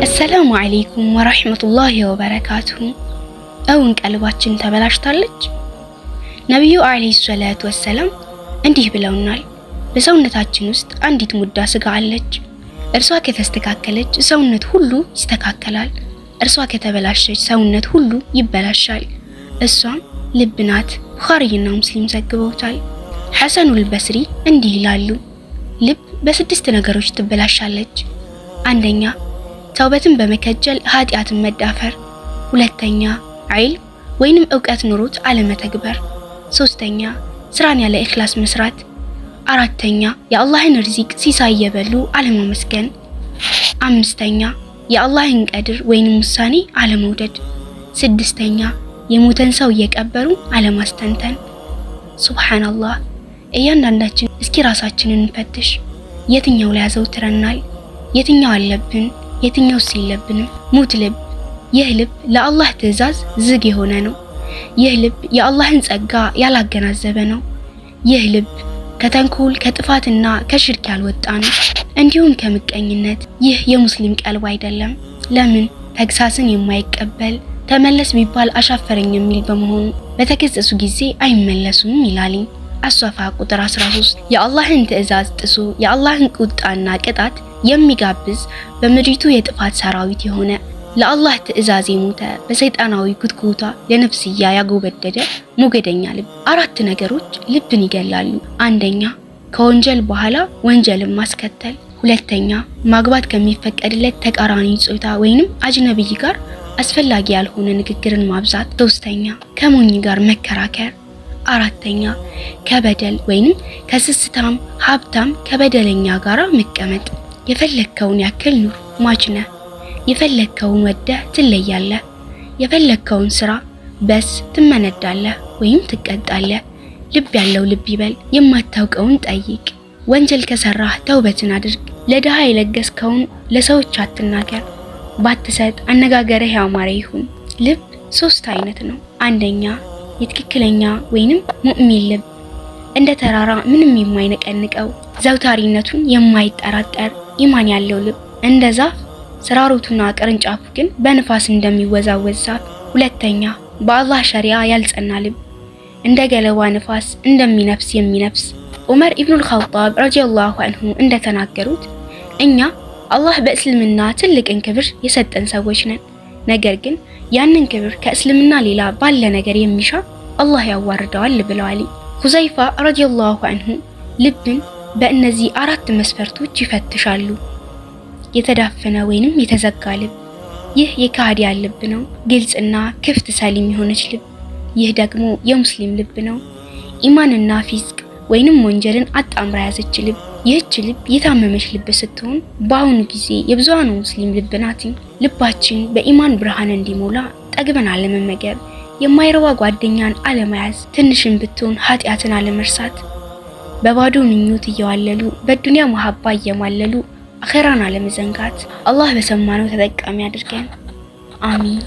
السلام عليكم ورحمة الله وبركاته. أون قلباتችን ተበላሽታለች? ነብዩ አለይሂ ሰላቱ ወሰለም እንዲህ ብለውናል። በሰውነታችን ውስጥ አንዲት ሙዳ ስጋ አለች። እርሷ ከተስተካከለች ሰውነት ሁሉ ይስተካከላል። እርሷ ከተበላሸች ሰውነት ሁሉ ይበላሻል። እሷም ልብ ናት። ቡኻሪና ሙስሊም ዘግበውታል። ሐሰኑል በስሪ እንዲህ ይላሉ፣ ልብ በስድስት ነገሮች ትበላሻለች። አንደኛ ተውበትን በመከጀል ኃጢያትን መዳፈር፣ ሁለተኛ ዒልም ወይንም ዕውቀት ኑሮት አለመተግበር፣ ሶስተኛ ስራን ያለ ኢኽላስ መስራት፣ አራተኛ የአላህን ርዚቅ ሲሳይ የበሉ አለማመስገን፣ አምስተኛ የአላህን ቀድር ወይንም ውሳኔ አለመውደድ፣ ስድስተኛ የሞተን ሰው እየቀበሩ አለማስተንተን። ሱብሃንአላህ። እያንዳንዳችን እስኪ ራሳችንን እንፈትሽ። የትኛው ላይ ያዘውትረናል? የትኛው አለብን? የትኛውስ የለብንም? ሙት ልብ። ይህ ልብ ለአላህ ትዕዛዝ ዝግ የሆነ ነው። ይህ ልብ የአላህን ጸጋ ያላገናዘበ ነው። ይህ ልብ ከተንኮል ከጥፋትና ከሽርክ ያልወጣ ነው፣ እንዲሁም ከምቀኝነት። ይህ የሙስሊም ቀልብ አይደለም። ለምን? ተግሳስን የማይቀበል ተመለስ ቢባል አሻፈረኝ የሚል በመሆኑ በተገሰጹ ጊዜ አይመለሱም ይላል አስዋፋ ቁጥር 13። የአላህን ትዕዛዝ ጥሶ የአላህን ቁጣና ቅጣት የሚጋብዝ በምድሪቱ የጥፋት ሰራዊት የሆነ ለአላህ ትዕዛዝ የሞተ በሰይጣናዊ ጉትጉታ ለነፍስያ ያጎበደደ ሞገደኛ ልብ። አራት ነገሮች ልብን ይገላሉ። አንደኛ ከወንጀል በኋላ ወንጀልን ማስከተል፣ ሁለተኛ ማግባት ከሚፈቀድለት ተቃራኒ ጾታ ወይንም አጅነብይ ጋር አስፈላጊ ያልሆነ ንግግርን ማብዛት፣ ሶስተኛ ከሞኝ ጋር መከራከር፣ አራተኛ ከበደል ወይንም ከስስታም ሀብታም ከበደለኛ ጋር መቀመጥ። የፈለከውን ያክል ኑር፣ ሟች ነህ። የፈለከውን ወደህ ትለያለህ። የፈለከውን ስራ በስ ትመነዳለህ ወይም ትቀጣለህ። ልብ ያለው ልብ ይበል። የማታውቀውን ጠይቅ። ወንጀል ከሰራህ ተውበትን አድርግ። ለድሃ የለገስከውን ለሰዎች አትናገር። ባትሰጥ አነጋገርህ ያማረ ይሁን። ልብ ሶስት አይነት ነው። አንደኛ የትክክለኛ ወይንም ሙእሚን ልብ፣ እንደ ተራራ ምንም የማይነቀንቀው ዘውታሪነቱን የማይጠራጠር ኢማን ያለው ልብ፣ እንደ ዛፍ ስራሮቱና ቅርንጫፉ ግን በንፋስ እንደሚወዛወዝ ዛፍ። ሁለተኛ በአላህ ሸሪዓ ያልጸና ልብ፣ እንደ ገለባ ንፋስ እንደሚነፍስ የሚነፍስ። ዑመር ኢብኑል ኸጣብ ረዲየላሁ ዐንሁ እንደተናገሩት እኛ አላህ በእስልምና ትልቅን ክብር የሰጠን ሰዎች ነን። ነገር ግን ያንን ክብር ከእስልምና ሌላ ባለ ነገር የሚሻ አላህ ያዋርደዋል ብለዋል። ሁዘይፋ ረዲየላሁ ዐንሁ ልብን በእነዚህ አራት መስፈርቶች ይፈትሻሉ። የተዳፈነ ወይንም የተዘጋ ልብ፣ ይህ የካህዲያን ልብ ነው። ግልጽና ክፍት ሰሊም የሆነች ልብ፣ ይህ ደግሞ የሙስሊም ልብ ነው። ኢማንና ፊስቅ ወይንም ወንጀልን አጣምራ ያዘች ልብ፣ ይህች ልብ የታመመች ልብ ስትሆን በአሁኑ ጊዜ የብዙሃኑ ሙስሊም ልብ ናት። ልባችን በኢማን ብርሃን እንዲሞላ ጠግበን አለመመገብ፣ የማይረባ ጓደኛን አለመያዝ፣ ትንሽን ብትሆን ኃጢያትን አለመርሳት፣ በባዶ ምኞት እየዋለሉ በዱንያ መሐባ እየማለሉ አኺራን አለመዘንጋት። አላህ በሰማነው ተጠቃሚ አድርገን። አሚን።